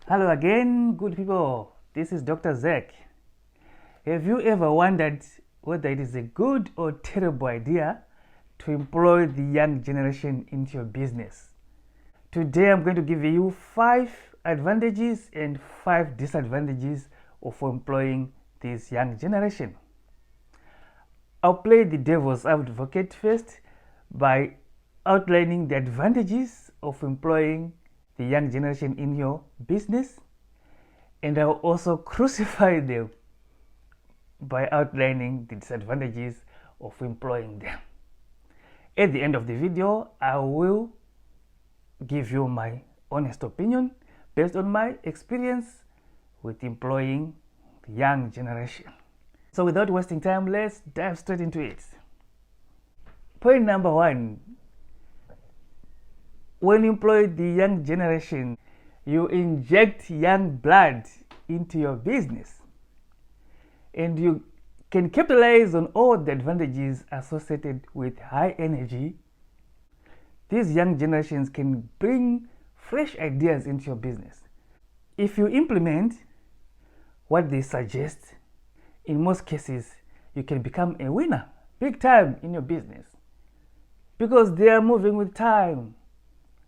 Hello again, good people. This is Dr. Zek. Have you ever wondered whether it is a good or terrible idea to employ the young generation into your business? Today I'm going to give you 5 advantages and 5 disadvantages of employing this young generation. I'll play the devil's advocate first by outlining the advantages of employing the young generation in your business, and I'll also crucify them by outlining the disadvantages of employing them. At the end of the video, I will give you my honest opinion based on my experience with employing the young generation. So without wasting time, let's dive straight into it. Point number 1. When you employ the young generation, you inject young blood into your business, and you can capitalize on all the advantages associated with high energy. These young generations can bring fresh ideas into your business. If you implement what they suggest, in most cases, you can become a winner big time in your business because they are moving with time.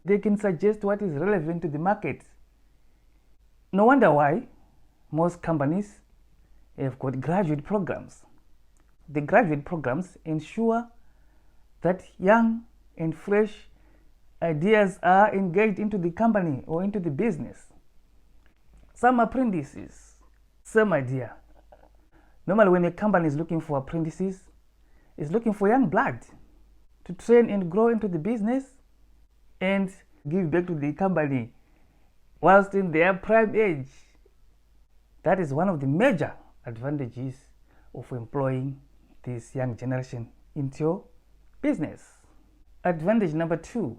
They can suggest what is relevant to the market. No wonder why most companies have got graduate programs. The graduate programs ensure that young and fresh ideas are engaged into the company or into the business. Some apprentices, same idea. Normally when a company is looking for apprentices, it's looking for young blood to train and grow into the business and give back to the company whilst in their prime age. That is one of the major advantages of employing this young generation into your business. Advantage number 2.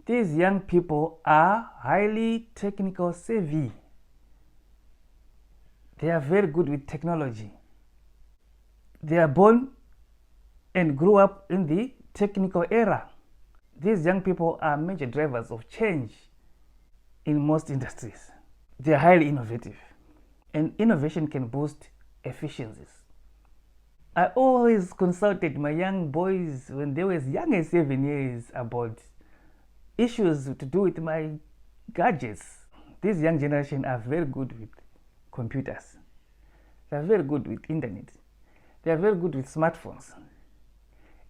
These young people are highly technical savvy. They are very good with technology. They are born and grew up in the technical era. These young people are major drivers of change in most industries. They are highly innovative, and innovation can boost efficiencies. I always consulted my young boys when they were as young as 7 years about issues to do with my gadgets. This young generation are very good with computers. They are very good with internet. They are very good with smartphones.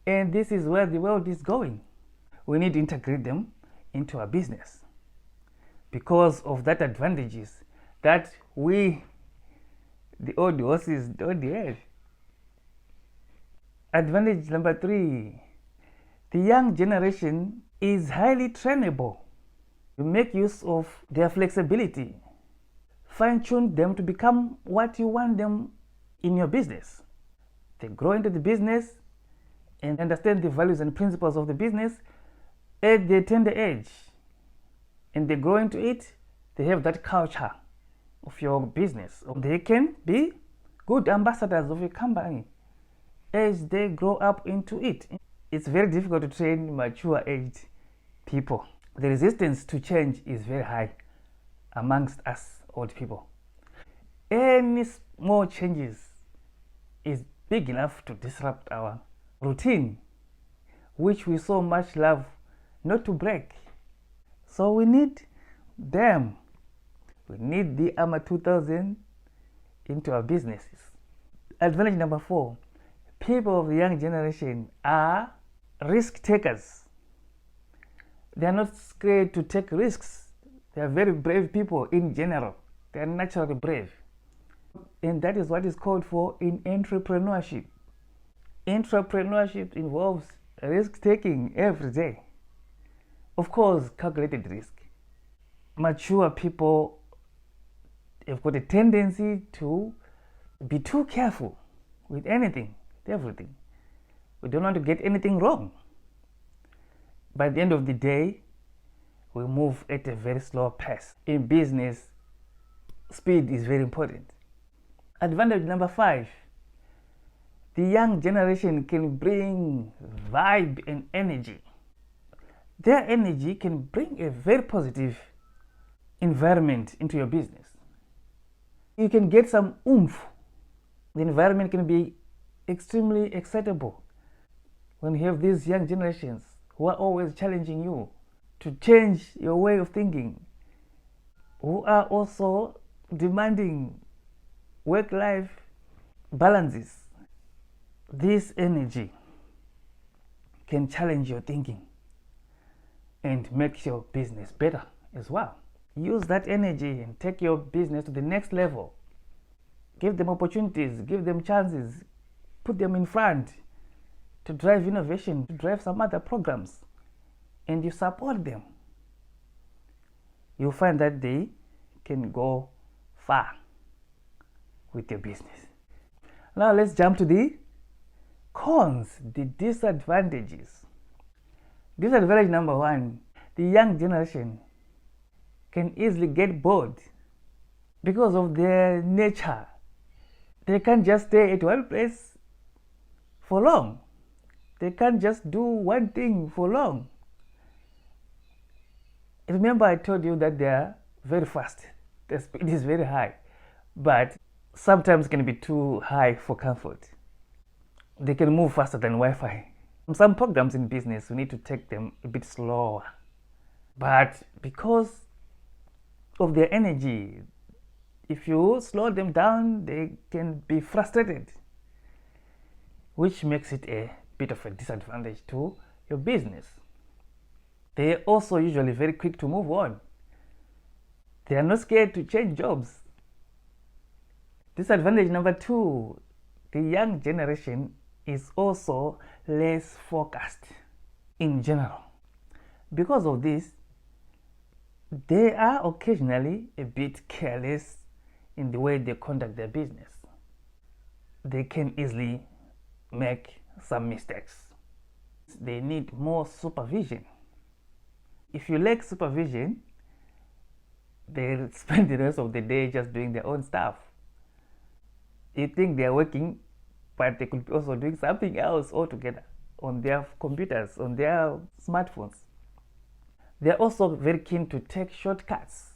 And this is where the world is going. We need to integrate them into our business because of that advantages that we, the old horses, don't have. Advantage number 3. The young generation is highly trainable. You make use of their flexibility. Fine-tune them to become what you want them in your business. They grow into the business and understand the values and principles of the business at their tender age, and they grow into it. They have that culture of your business. They can be good ambassadors of your company as they grow up into it. It's very difficult to train mature aged people. The resistance to change is very high amongst us old people. Any small changes is big enough to disrupt our routine, which we so much love not to break. So we need them. We need the AMA 2000 into our businesses. Advantage number 4. People of the young generation are risk takers. They are not scared to take risks. They are very brave people in general. They are naturally brave. And that is what is called for in entrepreneurship. Entrepreneurship involves risk taking every day. Of course, calculated risk. Mature people have got a tendency to be too careful with anything, with everything. We don't want to get anything wrong. By the end of the day, we move at a very slow pace. In business, speed is very important. Advantage number 5. The young generation can bring vibe and energy. Their energy can bring a very positive environment into your business. You can get some oomph. The environment can be extremely excitable when you have these young generations who are always challenging you to change your way of thinking, who are also demanding work-life balances. This energy can challenge your thinking and make your business better as well. Use that energy and take your business to the next level. Give them opportunities, give them chances, put them in front to drive innovation, to drive some other programs, and you support them. You'll find that they can go far with your business. Now let's jump to the cons, the disadvantages. Disadvantage number one, the young generation can easily get bored because of their nature. They can't just stay at one place for long. They can't just do one thing for long. Remember, I told you that they are very fast. The speed is very high, but sometimes can be too high for comfort. They can move faster than Wi-Fi. Some programs in business, we need to take them a bit slower. But because of their energy, if you slow them down, they can be frustrated, which makes it a bit of a disadvantage to your business. They are also usually very quick to move on. They are not scared to change jobs. Disadvantage number two, the young generation is also less focused in general. Because of this, they are occasionally a bit careless in the way they conduct their business. They can easily make some mistakes. They need more supervision. If you lack supervision, they spend the rest of the day just doing their own stuff. You think they are working, but they could be also doing something else altogether on their computers, on their smartphones. They are also very keen to take shortcuts.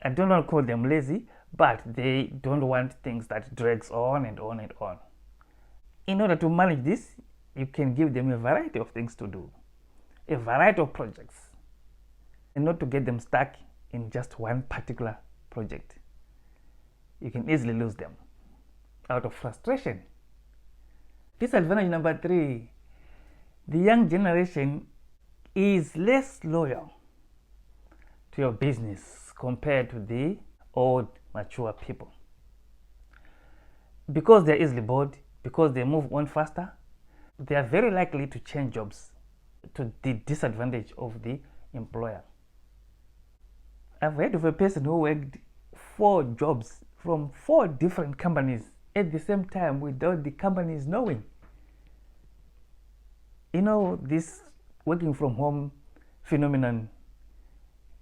I don't want to call them lazy, but they don't want things that drags on and on and on. In order to manage this, you can give them a variety of things to do, a variety of projects, and not to get them stuck in just one particular project. You can easily lose them out of frustration. Disadvantage number three, the young generation is less loyal to your business compared to the old mature people. Because they're easily bored, because they move on faster, they are very likely to change jobs to the disadvantage of the employer. I've heard of a person who worked 4 jobs from 4 different companies at the same time without the companies knowing. You know, this working from home phenomenon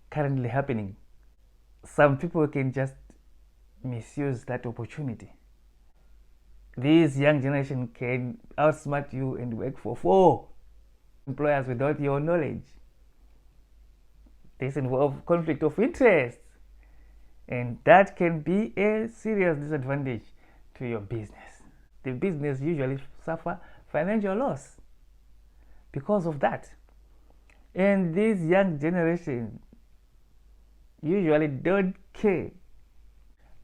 currently happening, some people can just misuse that opportunity. This young generation can outsmart you and work for 4 employers without your knowledge. This involves conflict of interest, and that can be a serious disadvantage to your business. The business usually suffer financial loss because of that. And this young generation usually don't care.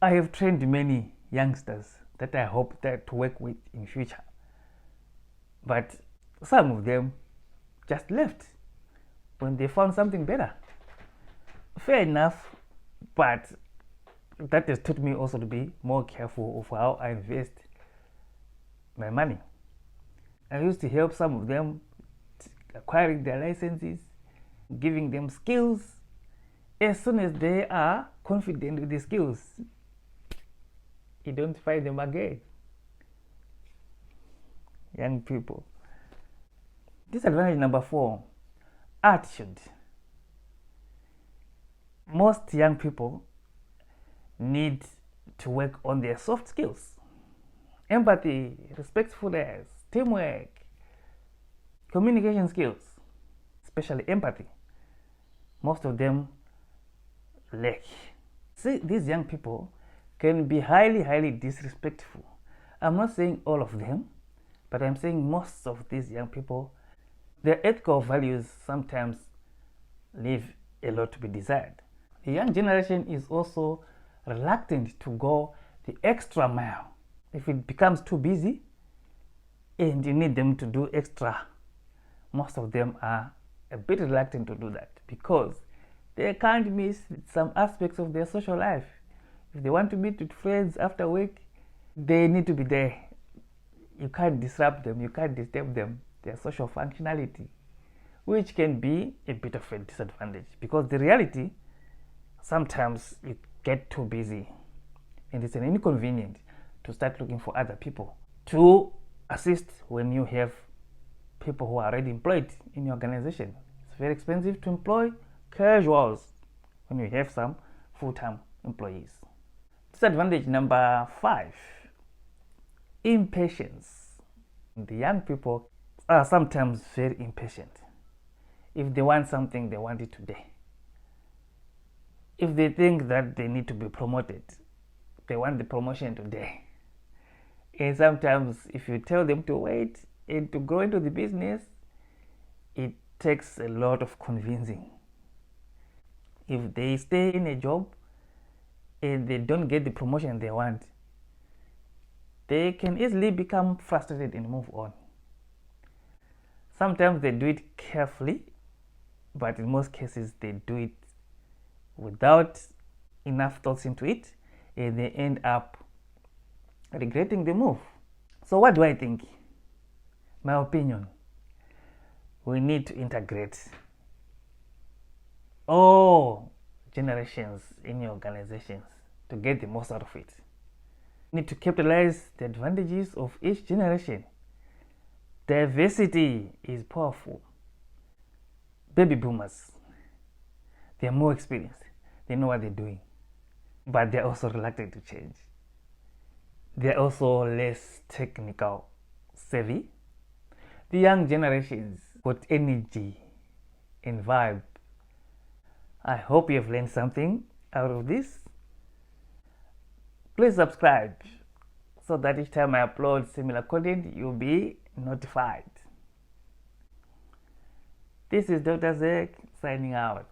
I have trained many youngsters that I hope to work with in future, but some of them just left when they found something better. Fair enough, but that has taught me also to be more careful of how I invest my money. I used to help some of them acquiring their licenses, giving them skills. As soon as they are confident with the skills, you don't find them again. Young people. Disadvantage number 4, attitude. Most young people need to work on their soft skills: empathy, respectfulness, teamwork, communication skills, especially empathy. Most of them lack. See, these young people can be highly disrespectful. I'm not saying all of them, but I'm saying most of these young people, their ethical values sometimes leave a lot to be desired. The young generation is also reluctant to go the extra mile. If it becomes too busy and you need them to do extra, most of them are a bit reluctant to do that because they can't miss some aspects of their social life. If they want to meet with friends after work, they need to be there. You can't disrupt them, you can't disturb them, their social functionality, which can be a bit of a disadvantage because the reality, sometimes you get too busy and it's an inconvenient to start looking for other people to assist when you have people who are already employed in your organization. It's very expensive to employ casuals when you have some full-time employees. Disadvantage number 5, impatience. The young people are sometimes very impatient. If they want something, they want it today. If they think that they need to be promoted, they want the promotion today. And sometimes if you tell them to wait and to grow into the business, it takes a lot of convincing. If they stay in a job and they don't get the promotion they want, they can easily become frustrated and move on. Sometimes they do it carefully, but in most cases they do it without enough thoughts into it, and they end up regretting the move. So what do I think? My opinion, we need to integrate all generations in your organizations to get the most out of it. You need to capitalize the advantages of each generation. Diversity is powerful. Baby boomers, they are more experienced, they know what they're doing, but they're also reluctant to change. They're also less technical savvy. The young generations got energy and vibe. I hope you have learned something out of this. Please subscribe so that each time I upload similar content, you'll be notified. This is Dr. Zek signing out.